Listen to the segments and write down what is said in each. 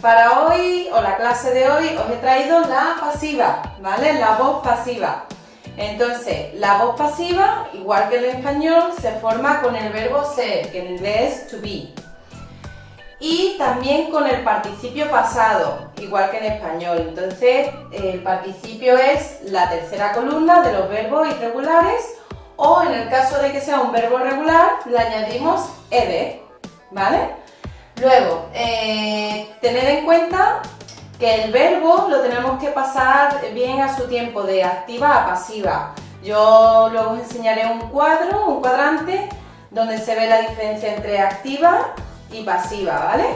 para hoy, o la clase de hoy, os he traído la pasiva, ¿vale? La voz pasiva. Entonces, la voz pasiva, igual que en español, se forma con el verbo ser, que en inglés es to be. Y también con el participio pasado, igual que en español. Entonces, el participio es la tercera columna de los verbos irregulares, o en el caso de que sea un verbo regular, le añadimos ed, ¿vale? Luego, tened en cuenta que el verbo lo tenemos que pasar bien a su tiempo, de activa a pasiva. Yo luego os enseñaré un cuadrante, donde se ve la diferencia entre activa y pasiva, ¿vale?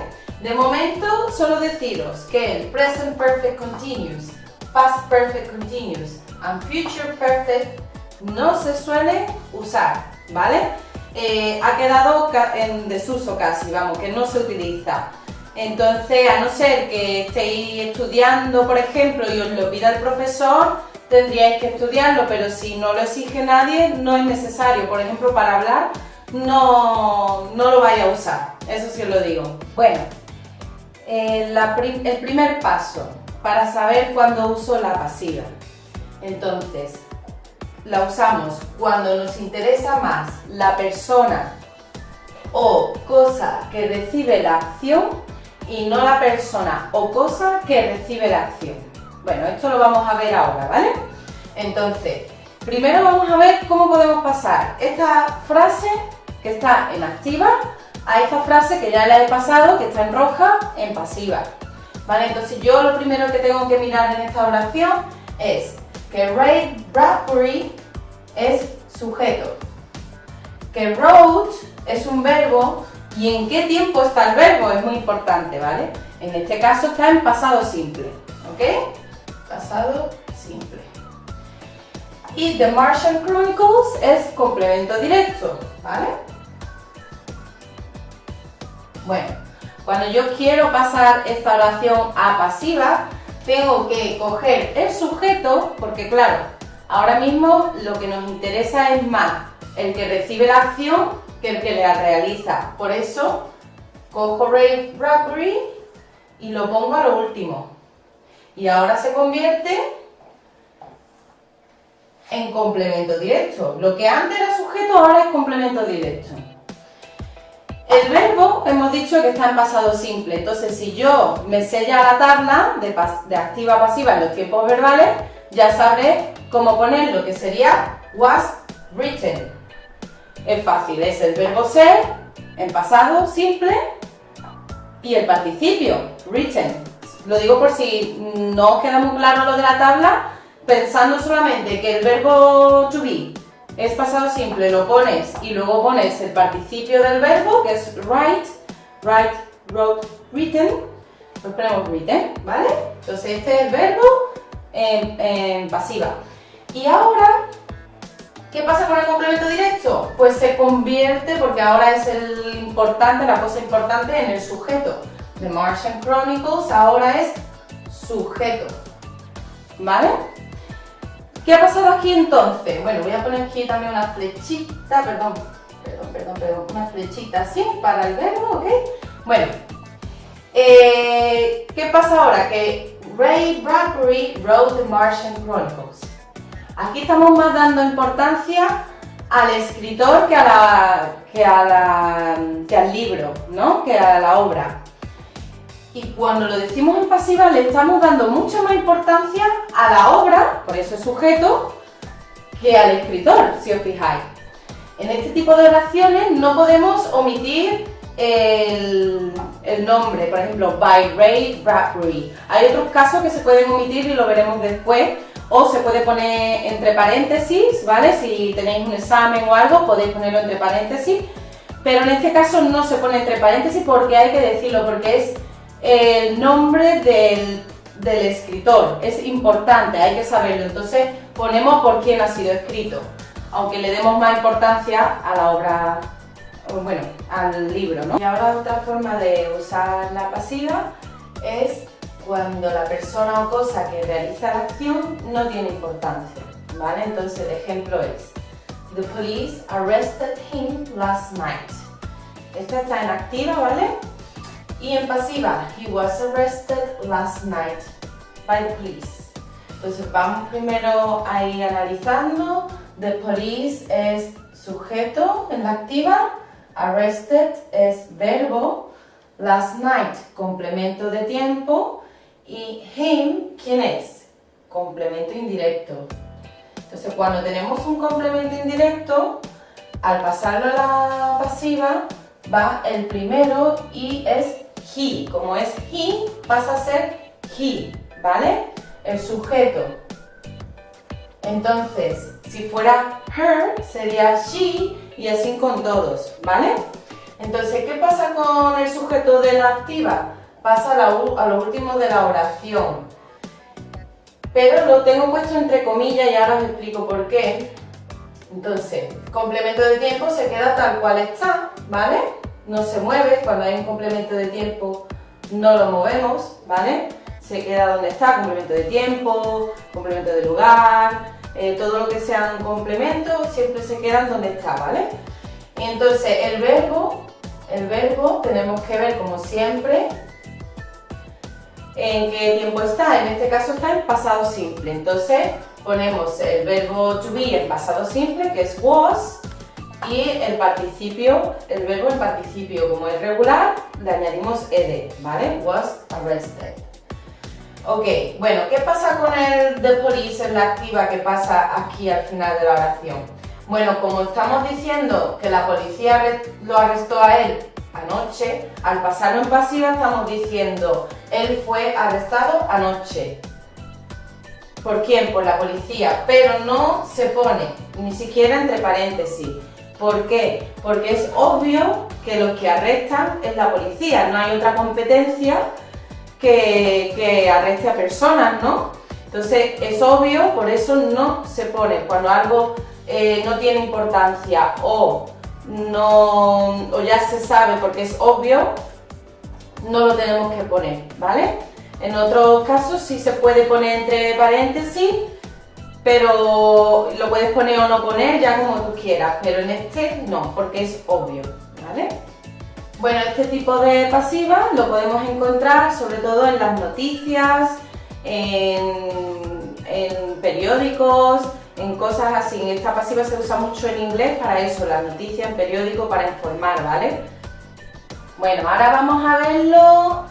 De momento, solo deciros que el Present Perfect Continuous, Past Perfect Continuous and Future Perfect no se suele usar, ¿vale? Ha quedado en desuso casi, vamos, que no se utiliza. Entonces, a no ser que estéis estudiando, por ejemplo, y os lo pida el profesor, tendríais que estudiarlo, pero si no lo exige nadie, no es necesario. Por ejemplo, para hablar, no lo vais a usar, eso sí os lo digo. Bueno, el primer paso para saber cuándo uso la pasiva. Entonces, la usamos cuando nos interesa más la persona o cosa que recibe la acción y no la persona o cosa que recibe la acción. Bueno, esto lo vamos a ver ahora, ¿vale? Entonces, primero vamos a ver cómo podemos pasar esta frase que está en activa a esta frase que ya la he pasado, que está en roja, en pasiva. ¿Vale? Entonces yo lo primero que tengo que mirar en esta oración es que Ray Bradbury es sujeto, que wrote es un verbo y en qué tiempo está el verbo es muy importante, ¿vale? En este caso está en pasado simple, ¿ok? Pasado simple. Y The Martian Chronicles es complemento directo, ¿vale? Bueno, cuando yo quiero pasar esta oración a pasiva, tengo que coger el sujeto, porque claro, ahora mismo lo que nos interesa es más el que recibe la acción que el que la realiza. Por eso, cojo Ray Bradbury y lo pongo a lo último. Y ahora se convierte en complemento directo. Lo que antes era sujeto, ahora es complemento directo. El verbo hemos dicho que está en pasado simple, entonces si yo me sé ya la tabla de activa a pasiva en los tiempos verbales, ya sabré cómo ponerlo, que sería was written. Es fácil, es el verbo ser en pasado simple y el participio, written. Lo digo por si no os queda muy claro lo de la tabla, pensando solamente que el verbo to be es pasado simple, lo pones y luego pones el participio del verbo, que es write, wrote, written, pues ponemos written, ¿vale? Entonces este es el verbo en pasiva. Y ahora, ¿qué pasa con el complemento directo? Pues se convierte, porque ahora es el importante, la cosa importante, en el sujeto. The Martian Chronicles ahora es sujeto, ¿vale? ¿Qué ha pasado aquí entonces? Bueno, voy a poner aquí también una flechita, perdón, una flechita así para el verbo, ¿ok? Bueno, ¿qué pasa ahora? Que Ray Bradbury wrote The Martian Chronicles. Aquí estamos más dando importancia al escritor que al libro, ¿no? Que a la obra. Y cuando lo decimos en pasiva le estamos dando mucha más importancia a la obra, por eso es sujeto, que al escritor, si os fijáis. En este tipo de oraciones no podemos omitir el nombre, por ejemplo, by Ray Bradbury. Hay otros casos que se pueden omitir y lo veremos después, o se puede poner entre paréntesis, ¿vale? Si tenéis un examen o algo podéis ponerlo entre paréntesis, pero en este caso no se pone entre paréntesis porque hay que decirlo, porque es el nombre del escritor, es importante, hay que saberlo, entonces ponemos por quién ha sido escrito, aunque le demos más importancia a la obra, bueno, al libro, ¿no? Y ahora otra forma de usar la pasiva es cuando la persona o cosa que realiza la acción no tiene importancia, ¿vale? Entonces el ejemplo es The police arrested him last night. Esta está en activa, ¿vale? Y en pasiva, he was arrested last night by the police. Entonces vamos primero a ir analizando. The police es sujeto en la activa, arrested es verbo, last night complemento de tiempo y him, ¿quién es? Complemento indirecto. Entonces cuando tenemos un complemento indirecto, al pasarlo a la pasiva va el primero y es he. Como es he, pasa a ser he, ¿vale? El sujeto. Entonces, si fuera her, sería she y así con todos, ¿vale? Entonces, ¿qué pasa con el sujeto de la activa? Pasa a lo último de la oración. Pero lo tengo puesto entre comillas y ahora os explico por qué. Entonces, complemento de tiempo se queda tal cual está, ¿vale? No se mueve, cuando hay un complemento de tiempo no lo movemos, ¿vale? Se queda donde está, complemento de tiempo, complemento de lugar, todo lo que sean complementos siempre se quedan donde está, ¿vale? Entonces el verbo tenemos que ver como siempre en qué tiempo está, en este caso está en pasado simple, entonces ponemos el verbo to be en pasado simple que es was y el verbo en participio como es regular le añadimos ed, ¿vale? Was arrested. Ok, bueno, ¿qué pasa con el the police en la activa que pasa aquí al final de la oración? Bueno, como estamos diciendo que la policía lo arrestó a él anoche, al pasarlo en pasiva estamos diciendo él fue arrestado anoche. ¿Por quién? Por la policía, pero no se pone ni siquiera entre paréntesis. ¿Por qué? Porque es obvio que los que arrestan es la policía, no hay otra competencia que arreste a personas, ¿no? Entonces es obvio, por eso no se pone. Cuando algo no tiene importancia o ya se sabe porque es obvio, no lo tenemos que poner, ¿vale? En otros casos sí se puede poner entre paréntesis, pero lo puedes poner o no poner ya como tú quieras, pero en este no, porque es obvio, ¿vale? Bueno, este tipo de pasiva lo podemos encontrar sobre todo en las noticias, en periódicos, en cosas así. Esta pasiva se usa mucho en inglés para eso, las noticias, en periódico, para informar, ¿vale? Bueno, ahora vamos a verlo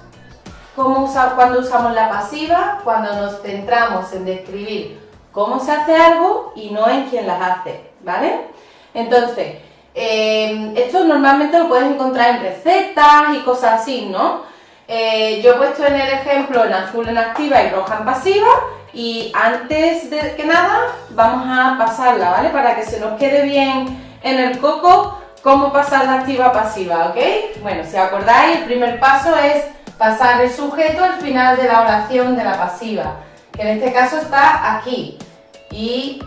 cuando usamos la pasiva, cuando nos centramos en describir cómo se hace algo y no en quién las hace, ¿vale? Entonces, esto normalmente lo puedes encontrar en recetas y cosas así, ¿no? Yo he puesto en el ejemplo en azul en activa y roja en pasiva y antes de que nada vamos a pasarla, ¿vale? Para que se nos quede bien en el coco cómo pasar la activa a pasiva, ¿ok? Bueno, si acordáis, el primer paso es pasar el sujeto al final de la oración de la pasiva, que en este caso está aquí y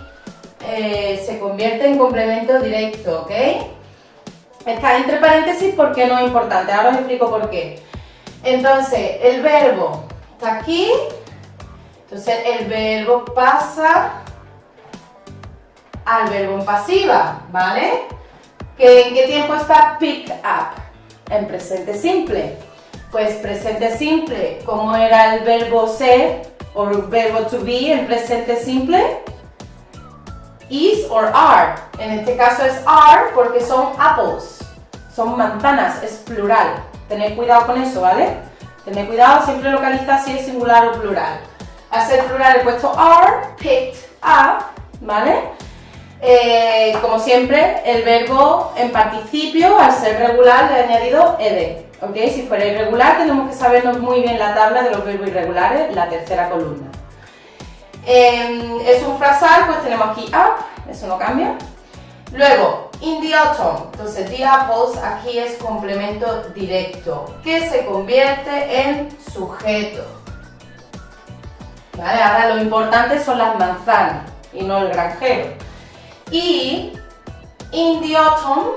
se convierte en complemento directo, ¿ok? Está entre paréntesis porque no es importante, ahora os explico por qué. Entonces, el verbo está aquí, entonces el verbo pasa al verbo en pasiva, ¿vale? ¿En qué tiempo está pick up? En presente simple. Pues presente simple, ¿cómo era el verbo ser o el verbo to be en presente simple? Is or are. En este caso es are porque son apples, son manzanas, es plural. Tened cuidado con eso, ¿vale? Tened cuidado, siempre localiza si es singular o plural. Al ser plural he puesto are, picked up, ¿vale? Como siempre, el verbo en participio, al ser regular, le he añadido ed. ¿Ok? Si fuera irregular, tenemos que sabernos muy bien la tabla de los verbos irregulares, la tercera columna. Es un frasal, pues tenemos aquí up, eso no cambia. Luego, in the autumn, entonces the apples aquí es complemento directo, que se convierte en sujeto. ¿Vale? Ahora lo importante son las manzanas y no el granjero. Y in the autumn,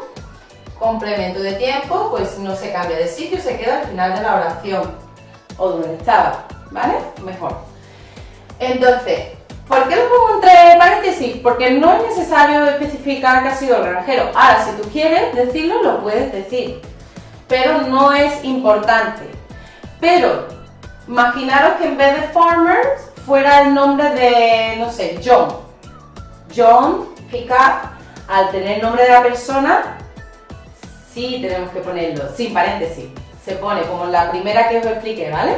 complemento de tiempo, pues no se cambia de sitio, se queda al final de la oración o donde estaba, ¿vale? Mejor. Entonces, ¿por qué lo pongo entre paréntesis? Porque no es necesario especificar que ha sido el granjero. Ahora, si tú quieres decirlo, lo puedes decir, pero no es importante. Pero imaginaros que en vez de farmer fuera el nombre de, no sé, John. John Pickup, al tener el nombre de la persona, sí tenemos que ponerlo, sin paréntesis. Se pone como la primera que os expliqué, ¿vale?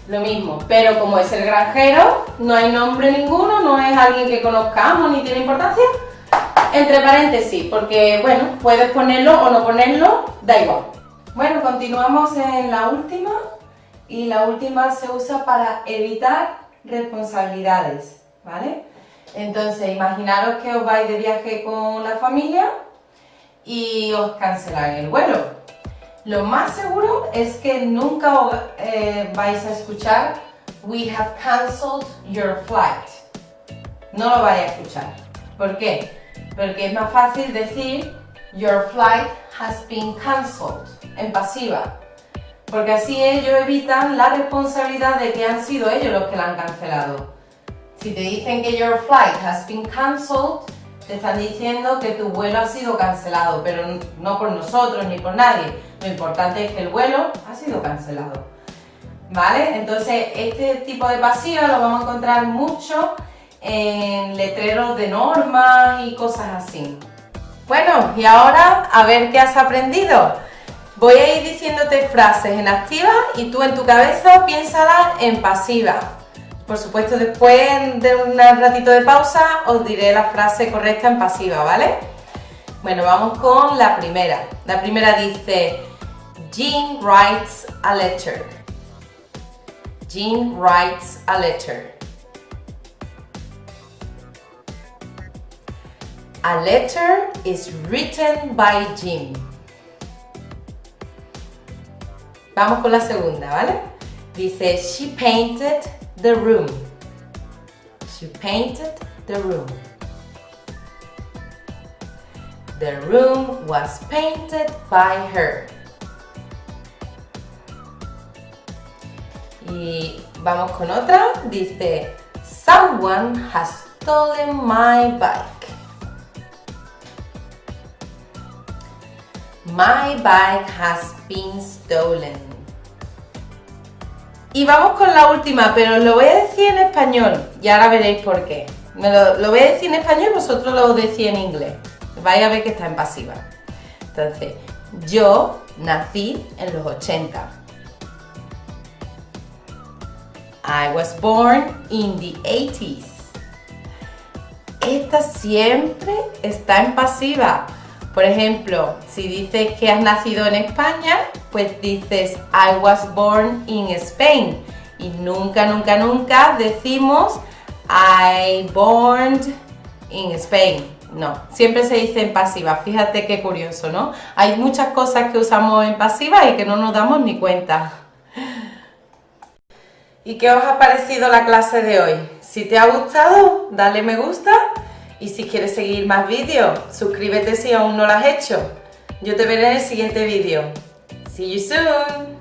Lo mismo, pero como es el granjero, no hay nombre ninguno, no es alguien que conozcamos ni tiene importancia. Entre paréntesis, porque bueno, puedes ponerlo o no ponerlo, da igual. Bueno, continuamos en la última, y la última se usa para evitar responsabilidades, ¿vale? Entonces, imaginaros que os vais de viaje con la familia y os cancelan el vuelo. Lo más seguro es que nunca vais a escuchar "We have cancelled your flight". No lo vais a escuchar. ¿Por qué? Porque es más fácil decir "Your flight has been cancelled" en pasiva. Porque así ellos evitan la responsabilidad de que han sido ellos los que la han cancelado. Si te dicen que "Your flight has been cancelled", te están diciendo que tu vuelo ha sido cancelado, pero no por nosotros ni por nadie. Lo importante es que el vuelo ha sido cancelado. ¿Vale? Entonces, este tipo de pasiva lo vamos a encontrar mucho en letreros de normas y cosas así. Bueno, y ahora a ver qué has aprendido. Voy a ir diciéndote frases en activa y tú en tu cabeza piénsalas en pasiva. Por supuesto, después de un ratito de pausa os diré la frase correcta en pasiva, ¿vale? Bueno, vamos con la primera. La primera dice: Jean writes a letter. Jean writes a letter. A letter is written by Jean. Vamos con la segunda, ¿vale? Dice: She painted the room. She painted the room. The room was painted by her. Y vamos con otra. Dice: Someone has stolen my bike. My bike has been stolen. Y vamos con la última, pero lo voy a decir en español y ahora veréis por qué. Lo voy a decir en español y vosotros lo decís en inglés. Vais a ver que está en pasiva. Entonces, yo nací en los 80. I was born in the 80s. Esta siempre está en pasiva. Por ejemplo, si dices que has nacido en España, pues dices I was born in Spain. Y nunca, nunca, nunca decimos I born in Spain. No, siempre se dice en pasiva. Fíjate qué curioso, ¿no? Hay muchas cosas que usamos en pasiva y que no nos damos ni cuenta. ¿Y qué os ha parecido la clase de hoy? Si te ha gustado, dale me gusta. Y si quieres seguir más vídeos, suscríbete si aún no lo has hecho. Yo te veré en el siguiente vídeo. See you soon!